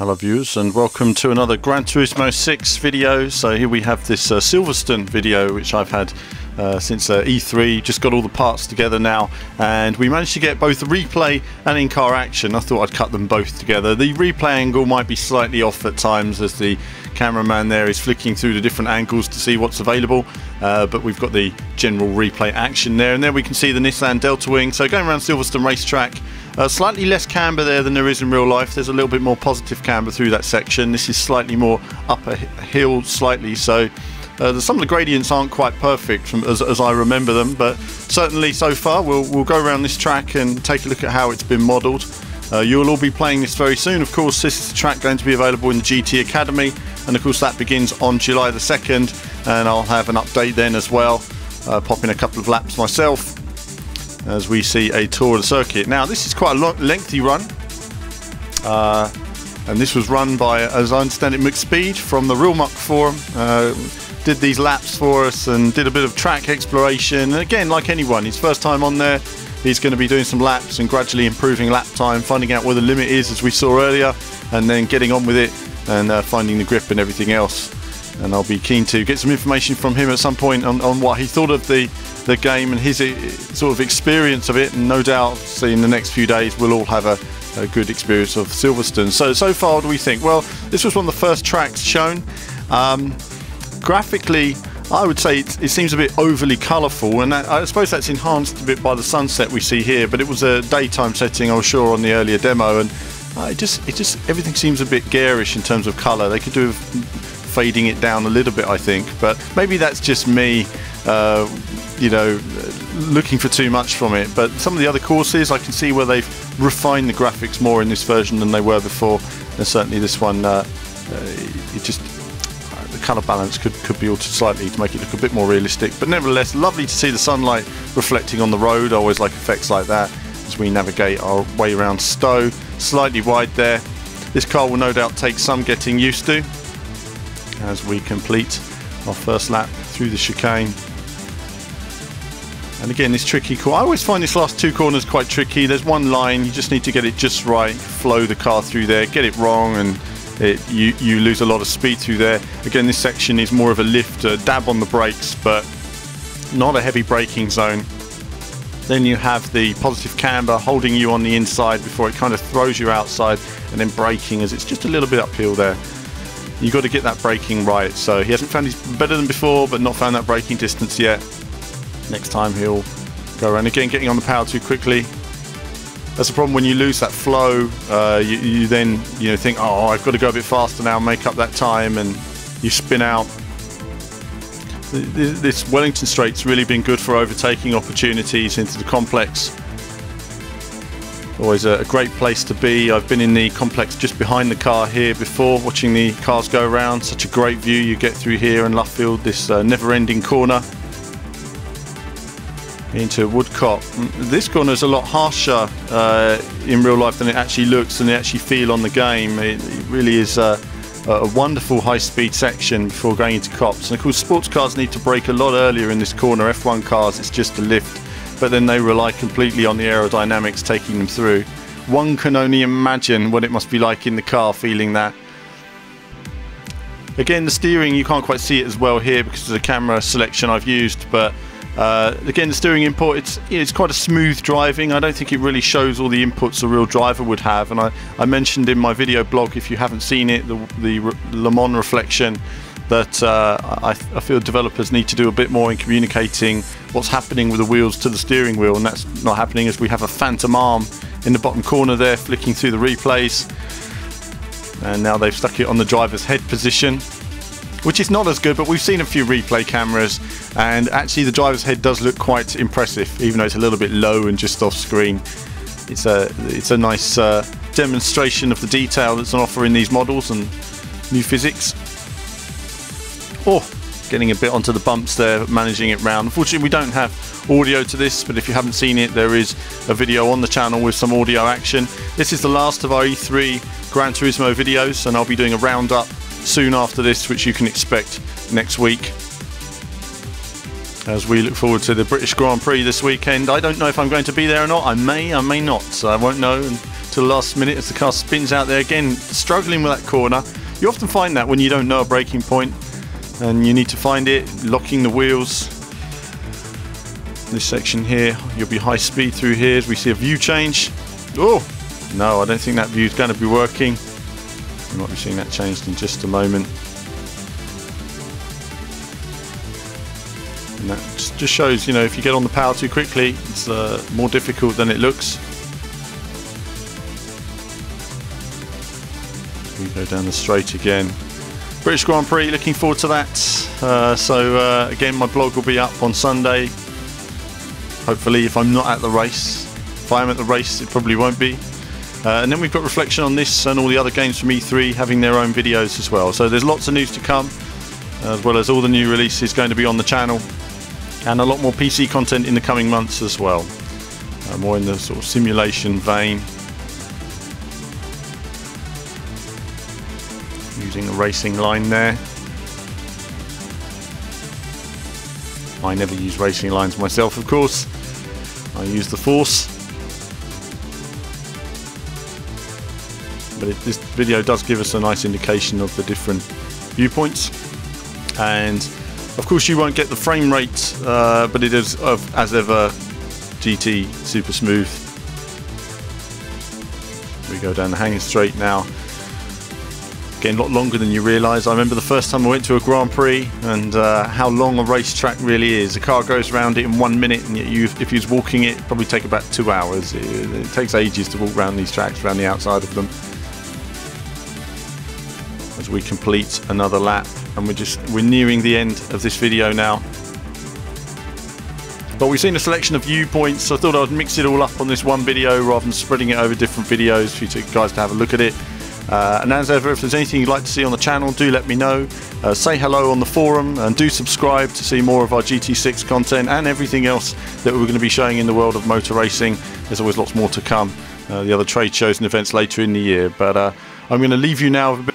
Hello viewers, and welcome to another Gran Turismo 6 video. So here we have this Silverstone video which I've had since E3. Just got all the parts together now, and we managed to get both the replay and in-car action. I thought I'd cut them both together. The replay angle might be slightly off at times as the cameraman there is flicking through the different angles to see what's available, but we've got the general replay action there, and there we can see the Nissan Delta Wing. So going around Silverstone racetrack, slightly less camber there than there is in real life. There's a little bit more positive camber through that section. This is slightly more up a hill slightly, so some of the gradients aren't quite perfect as I remember them, but certainly so far we'll go around this track and take a look at how it's been modelled. You'll all be playing this very soon. Of course, this is the track going to be available in the GT Academy, and of course that begins on July the 2nd, and I'll have an update then as well, popping a couple of laps myself as we see a tour of the circuit. Now this is quite a lengthy run, and this was run by, as I understand it, McSpeed from the Real Muck forum. Did these laps for us and did a bit of track exploration. And again, like anyone, his first time on there, he's going to be doing some laps and gradually improving lap time, finding out where the limit is as we saw earlier, and then getting on with it and finding the grip and everything else. And I'll be keen to get some information from him at some point on what he thought of the game and his sort of experience of it, and no doubt in the next few days we'll all have a good experience of Silverstone. So far, what do we think? Well, this was one of the first tracks shown. Graphically, I would say it seems a bit overly colourful, and I suppose that's enhanced a bit by the sunset we see here, but it was a daytime setting, I was sure, on the earlier demo, and it just everything seems a bit garish in terms of colour. They could do with fading it down a little bit, I think, but maybe that's just me you know, looking for too much from it. But some of the other courses, I can see where they've refined the graphics more in this version than they were before, and certainly this one, it just, the colour balance could be altered slightly to make it look a bit more realistic. But nevertheless, lovely to see the sunlight reflecting on the road. I always like effects like that as we navigate our way around Stowe. Slightly wide there. This car will no doubt take some getting used to as we complete our first lap through the chicane. And again, this tricky corner, I always find this last two corners quite tricky. There's one line, you just need to get it just right, flow the car through there. Get it wrong and you lose a lot of speed through there. Again, this section is more of a lift, a dab on the brakes, but not a heavy braking zone. Then you have the positive camber holding you on the inside before it kind of throws you outside, and then braking as it's just a little bit uphill there. You've got to get that braking right. So he hasn't found his better than before, but not found that braking distance yet. Next time he'll go around again, getting on the power too quickly. That's the problem when you lose that flow. You then think, oh, I've got to go a bit faster now, make up that time, and you spin out. This Wellington Straight's really been good for overtaking opportunities into the complex. Always a great place to be. I've been in the complex just behind the car here before, watching the cars go around. Such a great view you get through here in Luffield, this never-ending corner into Woodcott. This corner is a lot harsher in real life than it actually looks and they actually feel on the game. It really is a wonderful high-speed section before going into Copse. And of course, sports cars need to brake a lot earlier in this corner. F1 cars, it's just a lift, but then they rely completely on the aerodynamics taking them through. One can only imagine what it must be like in the car feeling that. Again, the steering, you can't quite see it as well here because of the camera selection I've used, but again, the steering input, it's quite a smooth driving. I don't think it really shows all the inputs a real driver would have, and I mentioned in my video blog, if you haven't seen it, the Le Mans reflection, that I feel developers need to do a bit more in communicating what's happening with the wheels to the steering wheel, and that's not happening as we have a phantom arm in the bottom corner there flicking through the replays, and now they've stuck it on the driver's head position, which is not as good, but we've seen a few replay cameras and actually the driver's head does look quite impressive, even though it's a little bit low and just off screen. It's a nice demonstration of the detail that's on offer in these models and new physics. Oh, getting a bit onto the bumps there, managing it round. Unfortunately, we don't have audio to this, but if you haven't seen it, there is a video on the channel with some audio action. This is the last of our E3 Gran Turismo videos, and I'll be doing a roundup soon after this, which you can expect next week as we look forward to the British Grand Prix this weekend. I don't know if I'm going to be there or not. I may not, so I won't know to the last minute as the car spins out there again, struggling with that corner. You often find that when you don't know a braking point and you need to find it, locking the wheels. This section here, you'll be high speed through here as we see a view change. Oh, no, I don't think that view is going to be working. You might be seeing that changed in just a moment. And that just shows, you know, if you get on the power too quickly, it's more difficult than it looks. We go down the straight again. British Grand Prix, looking forward to that. Again, my blog will be up on Sunday. Hopefully, if I'm not at the race. If I am at the race, it probably won't be. And then we've got reflection on this and all the other games from E3 having their own videos as well. So there's lots of news to come, as well as all the new releases going to be on the channel. And a lot more PC content in the coming months as well. More in the sort of simulation vein. Using the racing line there. I never use racing lines myself, of course. I use the Force. But this video does give us a nice indication of the different viewpoints. And of course you won't get the frame rate, but it is, as ever, GT super smooth. We go down the hanging straight now. Again, a lot longer than you realise. I remember the first time I went to a Grand Prix and how long a racetrack really is. The car goes around it in 1 minute, and yet if you was walking it, it'd probably take about 2 hours. It takes ages to walk around these tracks, around the outside of them. As we complete another lap, and we're nearing the end of this video now. But we've seen a selection of viewpoints, so I thought I'd mix it all up on this one video rather than spreading it over different videos for you guys to have a look at it. And as ever, if there's anything you'd like to see on the channel, do let me know. Say hello on the forum, and do subscribe to see more of our GT6 content and everything else that we're going to be showing in the world of motor racing. There's always lots more to come. The other trade shows and events later in the year. But I'm going to leave you now with a bit